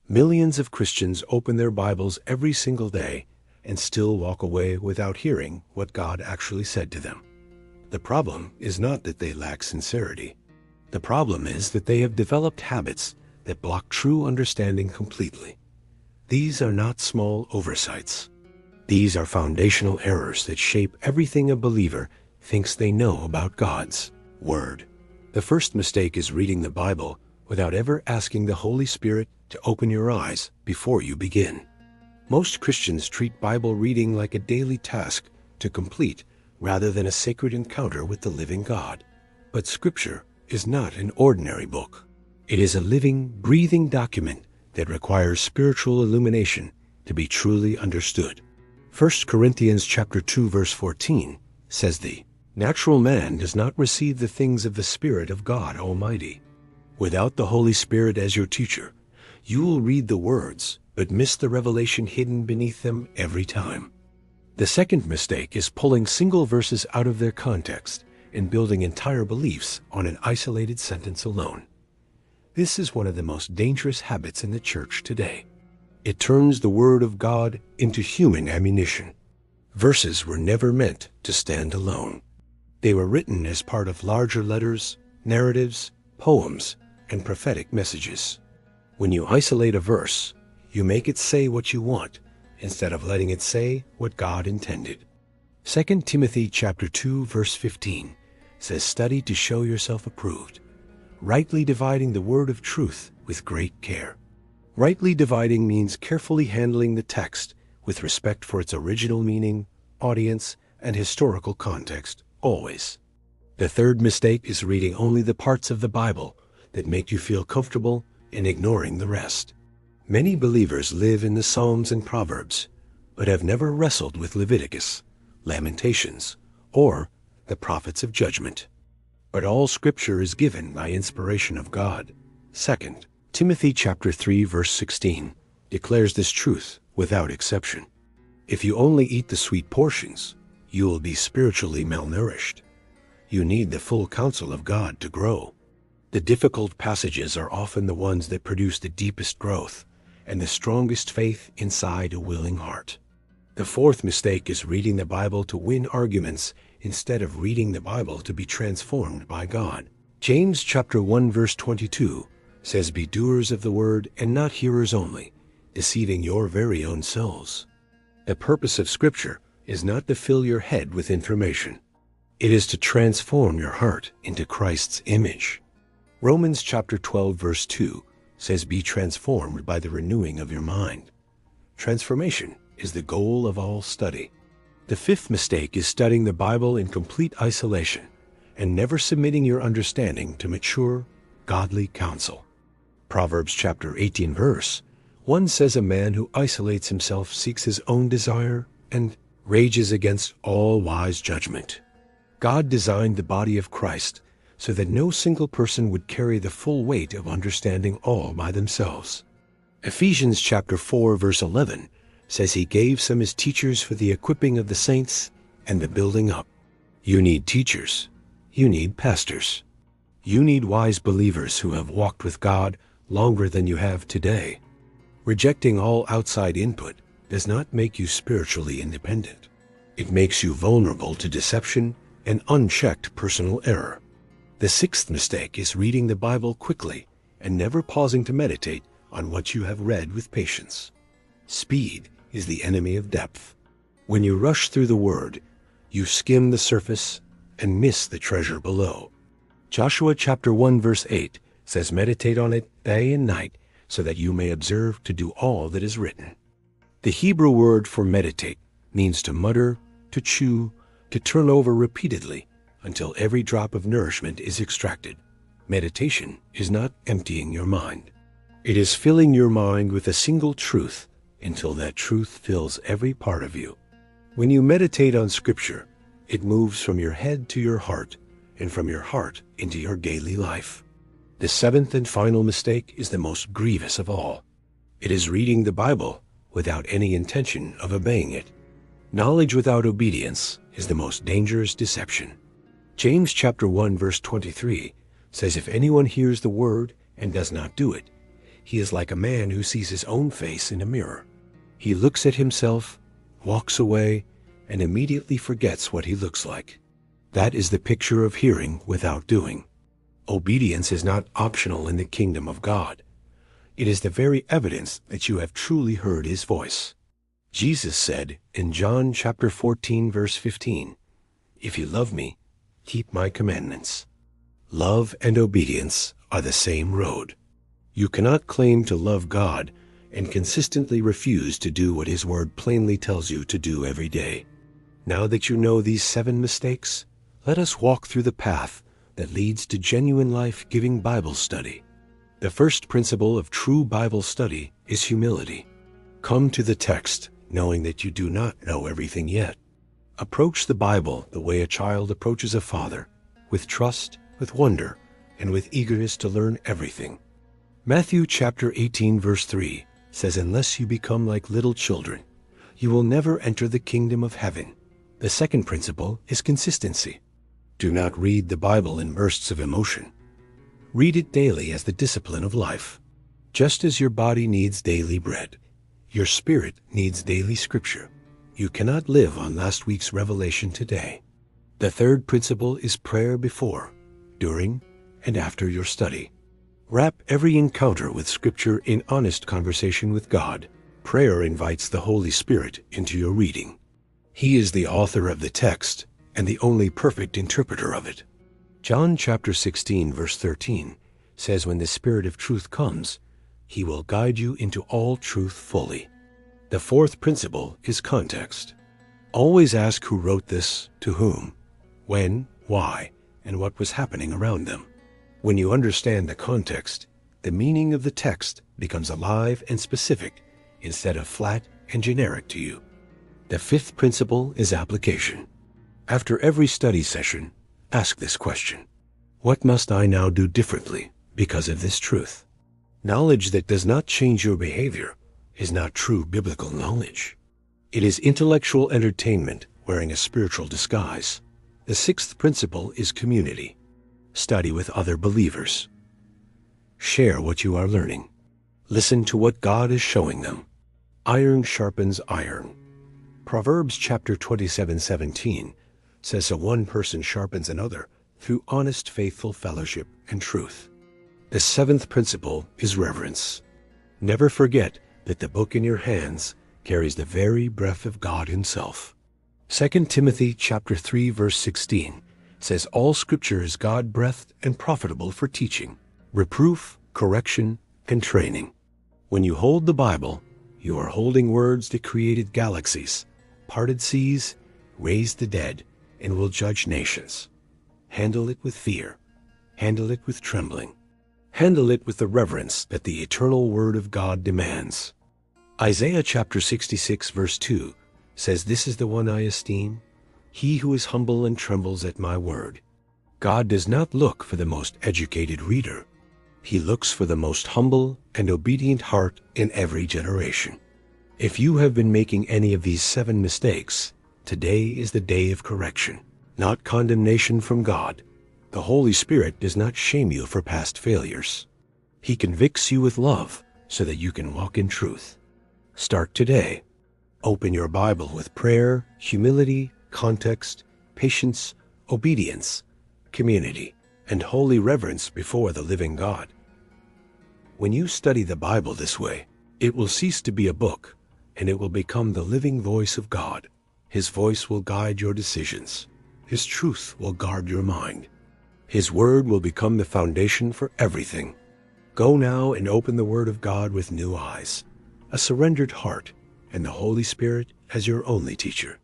Millions of Christians open their Bibles every single day and still walk away without hearing what God actually said to them. The problem is not that they lack sincerity. The problem is that they have developed habits that block true understanding completely. These are not small oversights. These are foundational errors that shape everything a believer thinks they know about God's Word. The first mistake is reading the Bible without ever asking the Holy Spirit to open your eyes before you begin. Most Christians treat Bible reading like a daily task to complete rather than a sacred encounter with the living God. But Scripture is not an ordinary book. It is a living, breathing document that requires spiritual illumination to be truly understood. 1 Corinthians chapter 2 verse 14 says the natural man does not receive the things of the Spirit of God Almighty. Without the Holy Spirit as your teacher, you will read the words but miss the revelation hidden beneath them every time. The second mistake is pulling single verses out of their context and building entire beliefs on an isolated sentence alone. This is one of the most dangerous habits in the church today. It turns the Word of God into human ammunition. Verses were never meant to stand alone. They were written as part of larger letters, narratives, poems, and prophetic messages. When you isolate a verse, you make it say what you want instead of letting it say what God intended. 2 Timothy chapter 2 verse 15 says, "Study to show yourself approved, rightly dividing the word of truth with great care." Rightly dividing means carefully handling the text with respect for its original meaning, audience, and historical context, always. The third mistake is reading only the parts of the Bible that make you feel comfortable and ignoring the rest. Many believers live in the Psalms and Proverbs, but have never wrestled with Leviticus, Lamentations, or the prophets of judgment. But all Scripture is given by inspiration of God. 2 Timothy chapter 3 verse 16 declares this truth without exception. If you only eat the sweet portions, you will be spiritually malnourished. You need the full counsel of God to grow. The difficult passages are often the ones that produce the deepest growth and the strongest faith inside a willing heart. The fourth mistake is reading the Bible to win arguments instead of reading the Bible to be transformed by God. James chapter 1 verse 22 says, "Be doers of the word and not hearers only, deceiving your very own souls." The purpose of Scripture is not to fill your head with information. It is to transform your heart into Christ's image. Romans chapter 12 verse 2 says, "Be transformed by the renewing of your mind." Transformation is the goal of all study. The fifth mistake is studying the Bible in complete isolation and never submitting your understanding to mature, godly counsel. Proverbs chapter 18 verse 1 says, "A man who isolates himself seeks his own desire and rages against all wise judgment." God designed the body of Christ so that no single person would carry the full weight of understanding all by themselves. Ephesians chapter 4 verse 11 says he gave some as teachers for the equipping of the saints and the building up. You need teachers. You need pastors. You need wise believers who have walked with God longer than you have today. Rejecting all outside input does not make you spiritually independent. It makes you vulnerable to deception and unchecked personal error. The sixth mistake is reading the Bible quickly and never pausing to meditate on what you have read with patience. Speed is the enemy of depth. When you rush through the Word, you skim the surface and miss the treasure below. Joshua chapter 1 verse 8 says, "Meditate on it day and night, so that you may observe to do all that is written." The Hebrew word for meditate means to mutter, to chew, to turn over repeatedly until every drop of nourishment is extracted. Meditation is not emptying your mind. It is filling your mind with a single truth until that truth fills every part of you. When you meditate on Scripture, it moves from your head to your heart and from your heart into your daily life. The seventh and final mistake is the most grievous of all. It is reading the Bible without any intention of obeying it. Knowledge without obedience is the most dangerous deception. James chapter 1 verse 23 says, "If anyone hears the word and does not do it, He is like a man who sees his own face in a mirror. He looks at himself, walks away, and immediately forgets what he looks like. That is the picture of hearing without doing. Obedience is not optional in the kingdom of God. It is the very evidence that you have truly heard his voice. Jesus said in John chapter 14, verse 15, "If you love me, keep my commandments." Love and obedience are the same road. You cannot claim to love God and consistently refuse to do what his word plainly tells you to do every day. Now that you know these 7 mistakes, let us walk through the path that leads to genuine life-giving Bible study. The first principle of true Bible study is humility. Come to the text knowing that you do not know everything yet. Approach the Bible the way a child approaches a father, with trust, with wonder, and with eagerness to learn everything. Matthew chapter 18, verse 3 says, "Unless you become like little children, you will never enter the kingdom of heaven." The second principle is consistency. Do not read the Bible in bursts of emotion. Read it daily as the discipline of life. Just as your body needs daily bread, your spirit needs daily scripture. You cannot live on last week's revelation today. The third principle is prayer before, during, and after your study. Wrap every encounter with scripture in honest conversation with God. Prayer invites the Holy Spirit into your reading. He is the author of the text and the only perfect interpreter of it. John chapter 16, verse 13 says, "When the Spirit of truth comes, he will guide you into all truth fully." The fourth principle is context. Always ask who wrote this, to whom, when, why, and what was happening around them. When you understand the context, the meaning of the text becomes alive and specific instead of flat and generic to you. The fifth principle is application. After every study session, ask this question: what must I now do differently because of this truth? Knowledge that does not change your behavior is not true biblical knowledge. It is intellectual entertainment wearing a spiritual disguise. The sixth principle is community. Study with other believers. Share what you are learning. Listen to what God is showing them. Iron sharpens iron. Proverbs chapter 27:17 says, "So one person sharpens another through honest, faithful fellowship and truth." The seventh principle is reverence. Never forget that the book in your hands carries the very breath of God himself. 2 Timothy chapter 3, verse 16 says, "All scripture is God-breathed and profitable for teaching, reproof, correction, and training." When you hold the Bible, you are holding words that created galaxies, parted seas, raised the dead, and will judge nations. Handle it with fear. Handle it with trembling. Handle it with the reverence that the eternal Word of God demands. Isaiah chapter 66, verse 2 says, "This is the one I esteem, he who is humble and trembles at my word." God does not look for the most educated reader. He looks for the most humble and obedient heart in every generation. If you have been making any of these 7 mistakes, today is the day of correction, not condemnation from God. The Holy Spirit does not shame you for past failures. He convicts you with love so that you can walk in truth. Start today. Open your Bible with prayer, humility, context, patience, obedience, community, and holy reverence before the living God. When you study the Bible this way, it will cease to be a book, and it will become the living voice of God. His voice will guide your decisions. His truth will guard your mind. His word will become the foundation for everything. Go now and open the Word of God with new eyes, a surrendered heart, and the Holy Spirit as your only teacher.